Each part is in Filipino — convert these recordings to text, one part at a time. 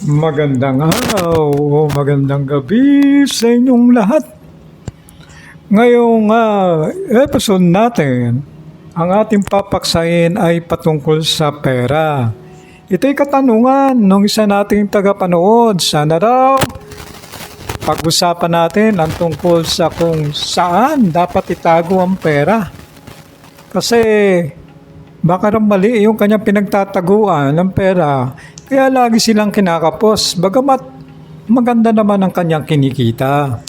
Magandang araw o magandang gabi sa inyong lahat. Ngayong episode natin, ang ating papaksayin ay patungkol sa pera. Ito'y katanungan ng isa nating tagapanood. Sana raw pag-usapan natin ang tungkol sa kung saan dapat itago ang pera. Kasi baka rin mali yung kanyang pinagtataguan ng pera. Kaya lagi silang kinakapos, bagamat maganda naman ang kanyang kinikita.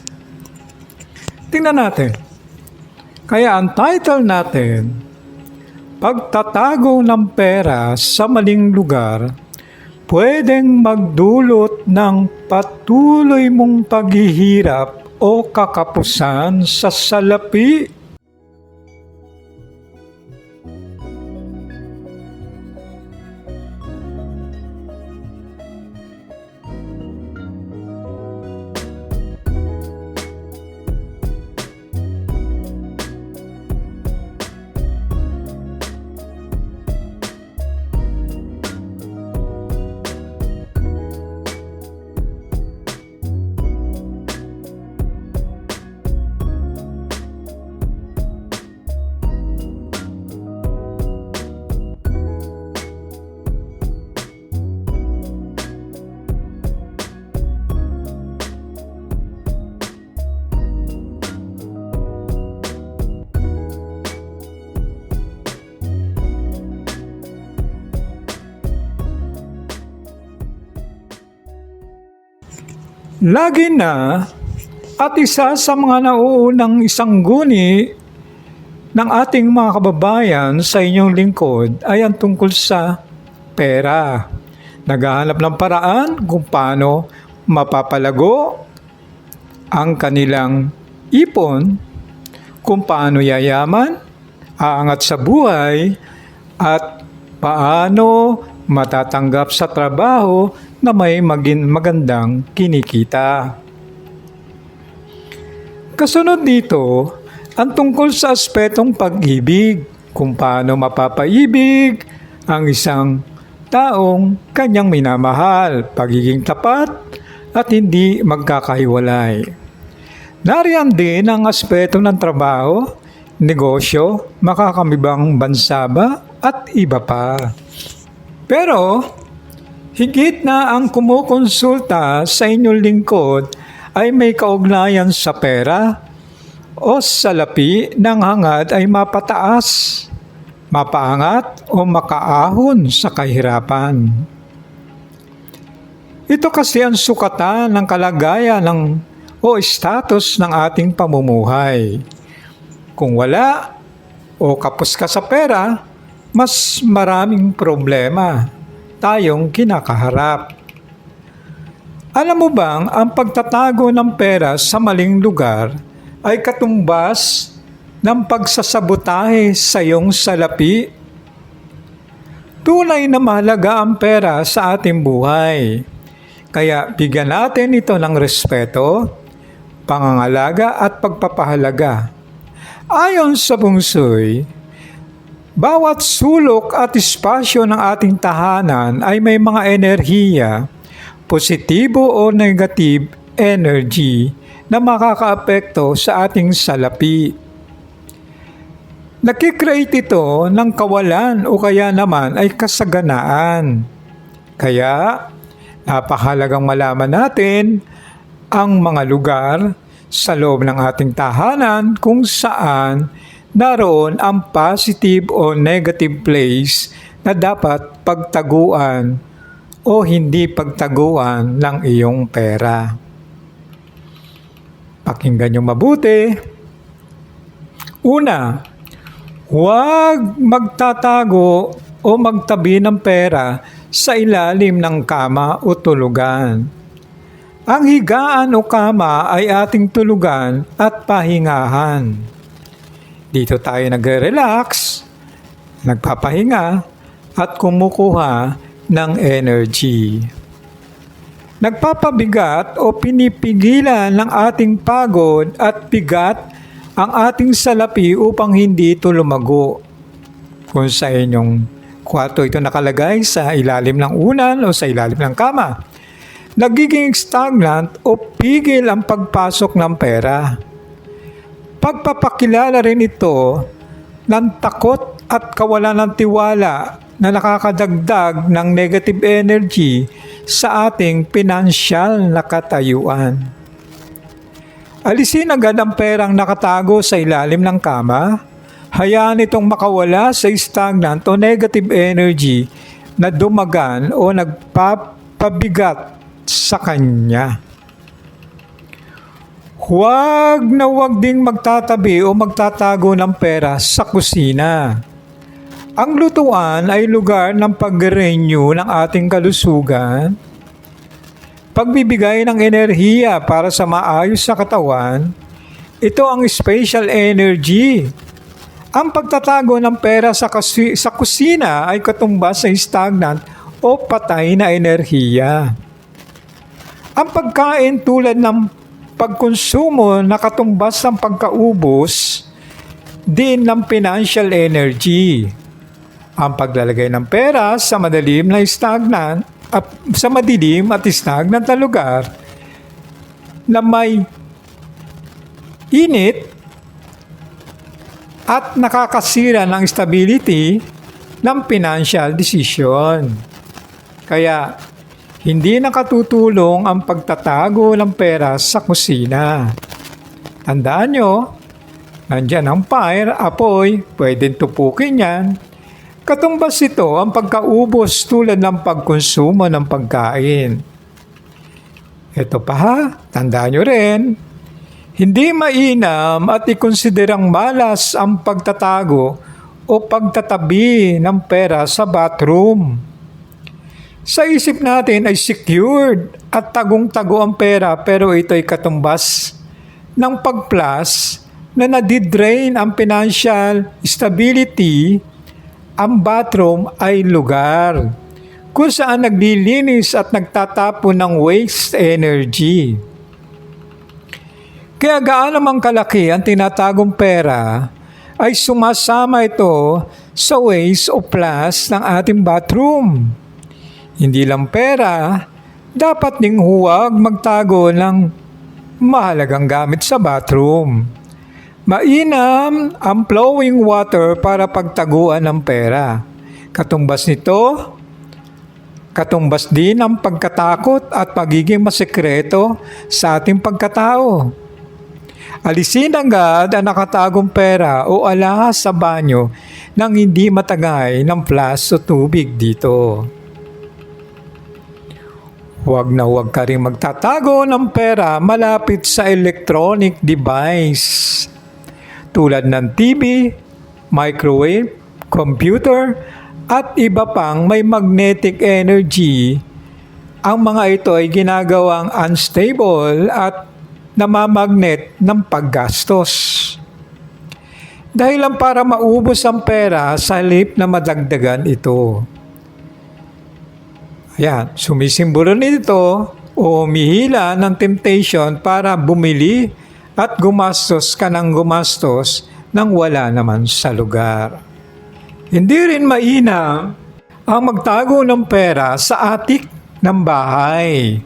Tingnan natin. Kaya ang title natin, Pagtatago ng pera sa maling lugar, pwedeng magdulot ng patuloy mong paghihirap o kakapusan sa salapi. Lagi na at isa sa mga nauunang isang guni ng ating mga kababayan sa inyong lingkod ay ang tungkol sa pera. Naghahanap ng paraan kung paano mapapalago ang kanilang ipon, kung paano yayaman, aangat sa buhay, at paano matatanggap sa trabaho na may magandang kinikita. Kasunod dito, ang tungkol sa aspetong pag-ibig, kung paano mapapaibig ang isang taong kanyang minamahal, pagiging tapat at hindi magkakahiwalay. Nariyan din ang aspeto ng trabaho, negosyo, makakamibang bansa ba at iba pa. Pero higit na ang kumukonsulta sa inyong lingkod ay may kaugnayan sa pera o salapi ng hangad ay mapataas, mapaangat o makaahon sa kahirapan. Ito kasi ang sukatan ng kalagayan o status ng ating pamumuhay. Kung wala o kapos ka sa pera, mas maraming problema tayong kinakaharap. Alam mo bang ang pagtatago ng pera sa maling lugar ay katumbas ng pagsasabotahe sa iyong salapi? Tunay na mahalaga ang pera sa ating buhay. Kaya bigyan natin ito ng respeto, pangangalaga at pagpapahalaga. Ayon sa bungsoy, bawat sulok at espasyo ng ating tahanan ay may mga enerhiya, positibo o negative energy na makakaapekto sa ating salapi. Nakikreate ito ng kawalan o kaya naman ay kasaganaan. Kaya napakahalagang malaman natin ang mga lugar sa loob ng ating tahanan kung saan naroon ang positive o negative place na dapat pagtaguan o hindi pagtaguan ng iyong pera. Pakinggan niyo mabuti. Una, huwag magtatago o magtabi ng pera sa ilalim ng kama o tulugan. Ang higaan o kama ay ating tulugan at pahingahan. Dito tayo nagre-relax, nagpapahinga, at kumukuha ng energy. Nagpapabigat o pinipigilan ng ating pagod at bigat ang ating salapi upang hindi ito lumago. Kung sa inyong kwarto ito nakalagay sa ilalim ng unan o sa ilalim ng kama. nagiging stagnant o pigil ang pagpasok ng pera. Pagpapakilala rin ito ng takot at kawalan ng tiwala na nakakadagdag ng negative energy sa ating pinansyal na katayuan. Alisin agad ang perang nakatago sa ilalim ng kama. Hayaan itong makawala sa stagnant o negative energy na dumagan o nagpapabigat sa kanya. Huwag na huwag ding magtatabi o magtatago ng pera sa kusina. Ang lutuan ay lugar ng pag-renew ng ating kalusugan, pagbibigay ng enerhiya para sa maayos sa katawan. Ito ang special energy. Ang pagtatago ng pera sa kusina ay katumbas sa stagnant o patay na enerhiya. Ang pagkain tulad ng pagkonsumo na katumbas ng pagkaubos din ng financial energy. Ang paglalagay ng pera sa madilim at stagnant na lugar na may init at nakakasira ng stability ng financial decision. Kaya, hindi nakatutulong ang pagtatago ng pera sa kusina. Tandaan nyo, nandyan ang fire, apoy, pwedeng tupukin yan. Katumbas ito ang pagkaubos tulad ng pagkonsumo ng pagkain. Ito pa ha, tandaan nyo rin, hindi mainam at ikonsiderang malas ang pagtatago o pagtatabi ng pera sa bathroom. Sa isip natin ay secured at tagong-tago ang pera pero ito ay katumbas ng pag-plus na nadidrain ang financial stability. Ang bathroom ay lugar kung saan naglilinis at nagtatapon ng waste energy. Kaya gaano mang kalaki ang tinatagong pera, ay sumasama ito sa waste o plus ng ating bathroom. Hindi lang pera, dapat ding huwag magtago ng mahalagang gamit sa bathroom. Mainam ang flowing water para pagtaguan ng pera. Katumbas nito, katumbas din ang pagkatakot at pagiging masekreto sa ating pagkatao. Alisin agad ang nakatagong pera o alahas sa banyo nang hindi matagay ng flash o tubig dito. Huwag na huwag ka rin magtatago ng pera malapit sa electronic device tulad ng TV, microwave, computer, at iba pang may magnetic energy. Ang mga ito ay ginagawang unstable at namamagnet ng paggastos. Dahil lang para maubos ang pera sa halip na madagdagan ito. Ayan, sumisimbolo nito o humihila ng temptation para bumili at gumastos ka ng gumastos nang wala naman sa lugar. Hindi rin mainam ang magtago ng pera sa atik ng bahay.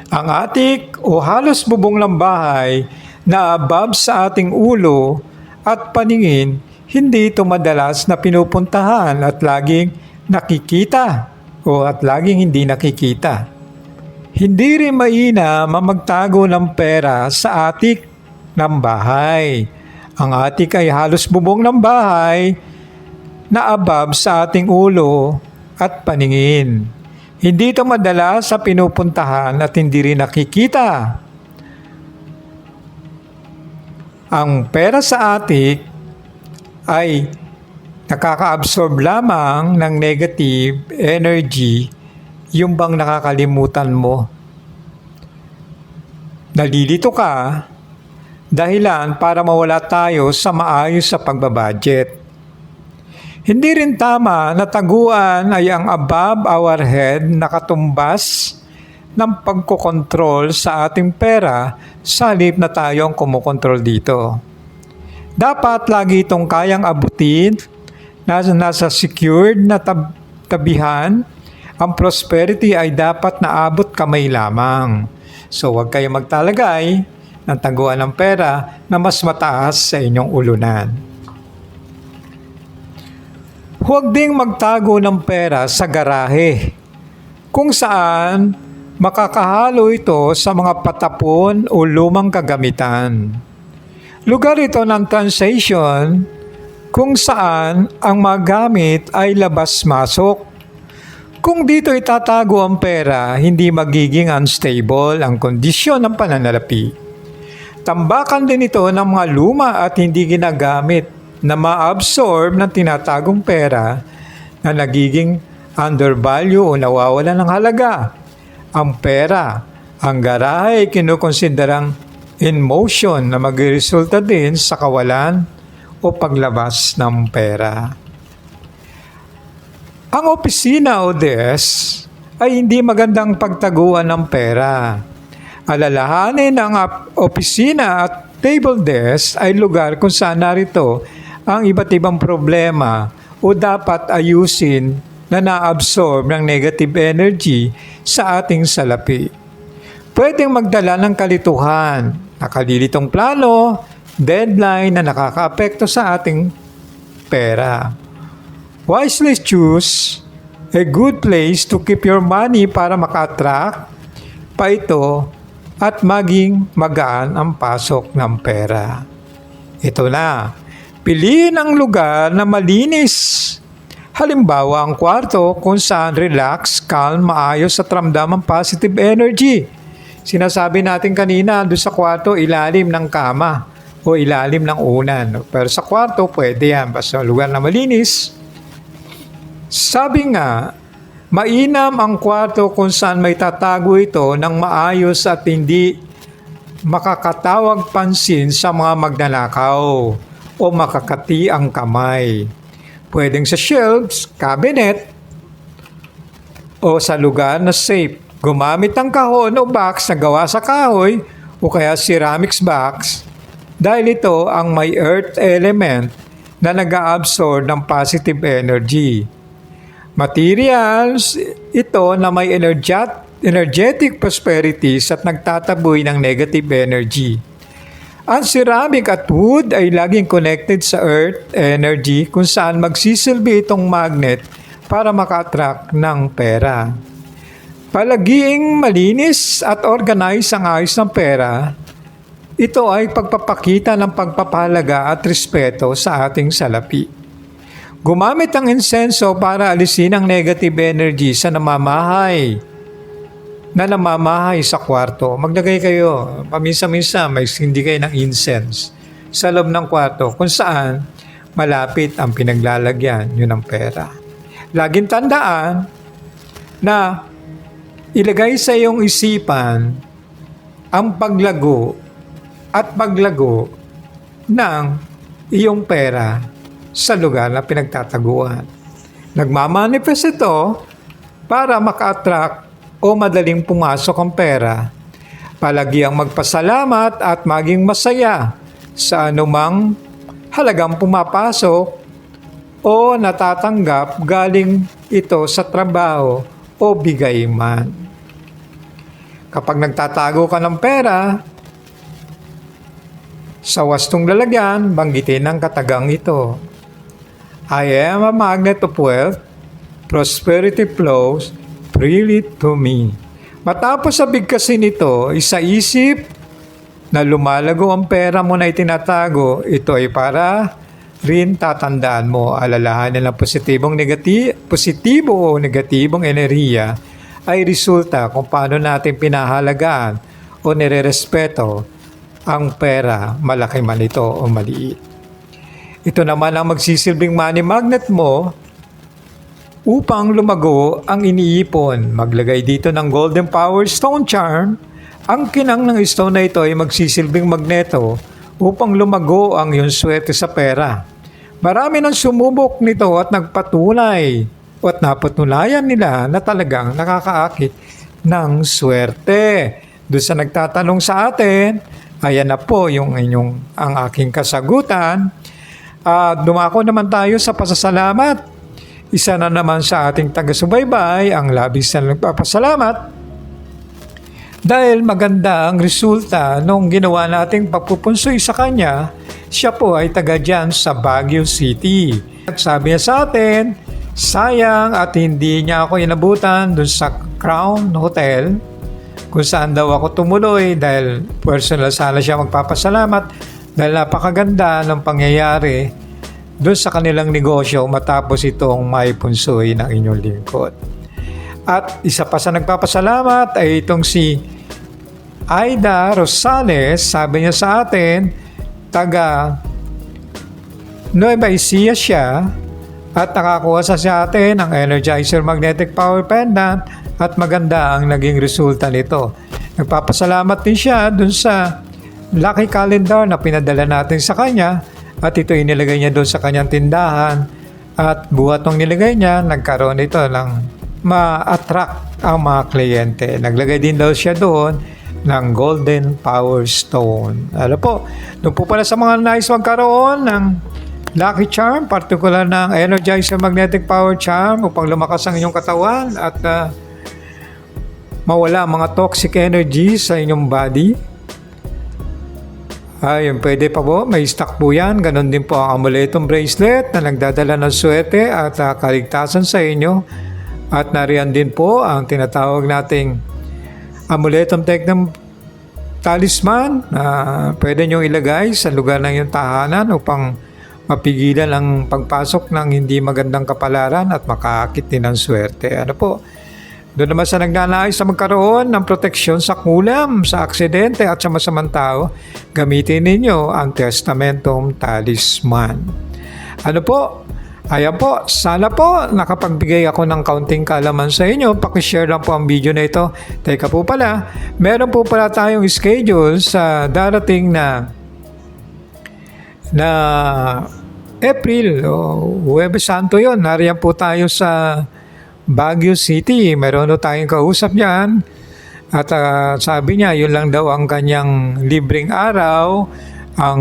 Ang atik o halos bubong ng bahay na above sa ating ulo at paningin, hindi ito madalas na pinupuntahan at laging nakikita o at laging hindi nakikita. Hindi rin mainam ang magtago ng pera sa atik ng bahay. Ang atik ay halos bubong ng bahay na above sa ating ulo at paningin. Hindi ito madalas sa pinupuntahan at hindi rin nakikita. Ang pera sa atik ay nakaka-absorb lamang ng negative energy, yung bang nakakalimutan mo. Nalilito ka, dahilan para mawala tayo sa maayos sa pagbabudget. Hindi rin tama na taguan ay ang above our head na katumbas ng pagkokontrol sa ating pera sa halip na tayo ang kumukontrol dito. Dapat lagi itong kayang abutin, nasa secured na tabihan Ang prosperity ay dapat naabot kamay lamang. So huwag kayong magtalagay ng taguan ng pera na mas mataas sa inyong ulunan. Huwag ding magtago ng pera sa garahe, kung saan makakahalo ito sa mga patapon o lumang kagamitan. Lugar ito ng translation kung saan ang magamit ay labas-masok. Kung dito itatago ang pera, hindi magiging unstable ang kondisyon ng pananalapi. Tambakan din ito ng mga luma at hindi ginagamit na ma-absorb ng tinatagong pera na nagiging undervalue o nawawala ng halaga. Ang pera, ang garahe ay kinukonsiderang in motion na magresulta din sa kawalan o paglabas ng pera. Ang opisina o desk ay hindi magandang pagtaguan ng pera. Alalahanin ang opisina at table desk ay lugar kung saan narito ang iba't ibang problema o dapat ayusin na na-absorb ng negative energy sa ating salapi. Pwedeng magdala ng kalituhan, nakalilitong plano, deadline na nakakaapekto sa ating pera. Wisely choose a good place to keep your money para maka-attract pa ito at maging magaan ang pasok ng pera. Ito na, piliin ang lugar na malinis. Halimbawa, ang kwarto kung saan relax, calm, maayos at ramdam ang positive energy. Sinasabi natin kanina, doon sa kwarto, ilalim ng kama o ilalim ng unan. Pero sa kwarto, pwede yan. Basta lugar na malinis. Sabi nga, mainam ang kwarto kung saan may tatago ito ng maayos at hindi makakatawag pansin sa mga magnanakaw o makakati ang kamay. Pwedeng sa shelves, cabinet, o sa lugar na safe. Gumamit ng kahon o box na gawa sa kahoy o kaya ceramics box dahil ito ang may earth element na nag-absorb ng positive energy. Materials, ito na may energetic prosperities at nagtataboy ng negative energy. Ang ceramic at wood ay laging connected sa earth energy kung saan magsisilbi itong magnet para maka-attract ng pera. Palagiing malinis at organize ang ayos ng pera, ito ay pagpapakita ng pagpapahalaga at respeto sa ating salapi. Gumamit ang insenso para alisin ang negative energy sa namamahay sa kwarto. Maglagay kayo, paminsan-minsan may hindi kayo ng incense sa loob ng kwarto kung saan malapit ang pinaglalagyan yun ng pera. Laging tandaan na ilagay sa iyong isipan ang paglago ng iyong pera sa lugar na pinagtataguan. Nagmamanifest ito para maka-attract o madaling pumasok ang pera. Palagi ang magpasalamat at maging masaya sa anumang halagang pumapasok o natatanggap galing ito sa trabaho o bigay man. Kapag nagtatago ka ng pera, sa wastong lalagyan, banggitin ang katagang ito. I am a magnet of wealth, prosperity flows freely to me. Matapos sa bigkasin ito, sa isip na lumalago ang pera mo na itinatago, ito ay para rin tatandaan mo, alalahanin ng positibo o negatibong enerhiya ay resulta kung paano natin pinahalagaan o nirerespeto ang pera, malaki man ito o maliit. Ito naman ang magsisilbing money magnet mo upang lumago ang iniipon. Maglagay dito ng Golden Power Stone Charm. Ang kinang ng stone na ito ay magsisilbing magneto upang lumago ang iyong swerte sa pera. Marami nang sumubok nito at nagpatunay at napatunayan nila na talagang nakakaakit ng swerte. Doon sa nagtatanong sa atin, ayan na po ang aking kasagutan. Dumako naman tayo sa pasasalamat. isa na naman sa ating taga-subaybay ang labis na nagpapasalamat dahil maganda ang resulta nung ginawa nating pagpupunsoy sa kanya. Siya po ay taga dyan sa Baguio City. At sabi niya sa atin, sayang at hindi niya ako inabutan dun sa Crown Hotel kung saan daw ako tumuloy dahil personal sana siya magpapasalamat dahil napakaganda ng pangyayari dun sa kanilang negosyo matapos itong maipunsoy ng inyong lingkod. At isa pa sa nagpapasalamat ay itong si Aida Rosales. Sabi niya sa atin, taga Nueva Ecija siya at nakakuha sa atin ng Energizer Magnetic Power Pendant at maganda ang naging resulta nito. Nagpapasalamat din siya dun sa lucky calendar na pinadala natin sa kanya at ito inilagay niya dun sa kanyang tindahan at buhat ng nilagay niya, nagkaroon ito ng ma-attract ang mga kliyente. Naglagay din daw siya doon ng Golden Power Stone. Ano po, doon po pala sa mga nais magkaroon ng Lucky Charm, particular ng Energizer Magnetic Power Charm upang lumakas ang inyong katawan at mawala ang mga toxic energy sa inyong body. Ayun, pwede pa po, may stock po yan. Ganon din po ang amuletong bracelet na nagdadala ng swerte at kaligtasan sa inyo. At nariyan din po ang tinatawag nating amuletong ng talisman na pwede nyo ilagay sa lugar ng iyong tahanan upang mapigilan ang pagpasok ng hindi magandang kapalaran at makaakit din ng swerte. Ano po? Doon naman sa nagnanais na magkaroon ng proteksyon sa kulam, sa aksidente at sa masamang tao, gamitin ninyo ang Testamentong Talisman. Ano po? Ayan po, sana po nakapagbigay ako ng kaunting kaalaman sa inyo. Pakishare lang po ang video na ito. Teka po pala, meron po pala tayong schedule sa darating na April o Huwebes Santo yon. Nariyan po tayo sa Baguio City. Meron tayong kausap niyan. At sabi niya, yun lang daw ang kanyang libreng araw, ang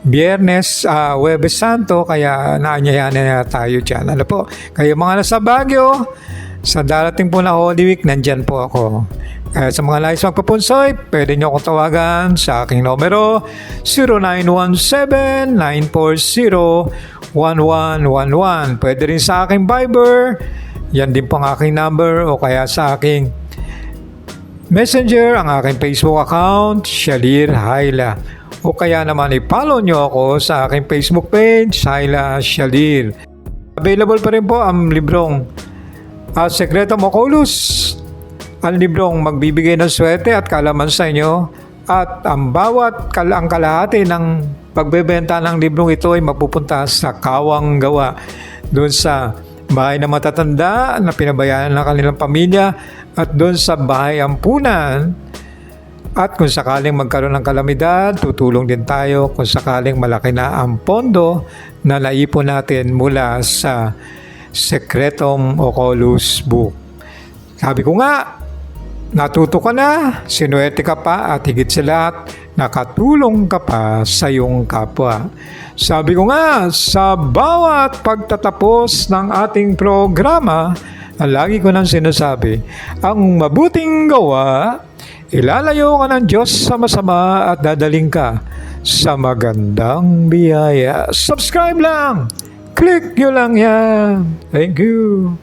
Biyernes, Huwebes Santo, kaya naanyayahan na tayo dyan. Ano po, kayo mga nasa Baguio, sa darating po na Holy Week, nandyan po ako. Kaya sa mga nais magpapunsoy, pwede nyo akong tawagan sa aking numero 0917-940-1111. Pwede rin sa aking Viber, yan din po ang aking number, o kaya sa aking Messenger, ang aking Facebook account, Shalir Haila. O kaya naman i-follow nyo ako sa aking Facebook page, Haila Shalir. Available pa rin po ang librong Sekretong Oculus, ang librong magbibigay ng swerte at kaalaman sa inyo. At ang bawat ang kalahati ng pagbebenta ng librong ito ay mapupunta sa Kawang Gawa, doon sa bahay na matatanda na pinabayaan ng kanilang pamilya at doon sa bahay ampunan. At kung sakaling magkaroon ng kalamidad, tutulong din tayo kung sakaling malaki na ang pondo na naipon natin mula sa Sekretong Oculus Book. Sabi ko nga, natuto ka na, sinuwerte ka pa at higit sa lahat, nakatulong ka pa sa iyong kapwa. Sabi ko nga, sa bawat pagtatapos ng ating programa, lagi ko nang sinasabi, ang mabuting gawa, ilalayo ka ng Diyos sa masama at dadaling ka sa magandang biyaya. Subscribe lang! Click nyo lang yan! Thank you!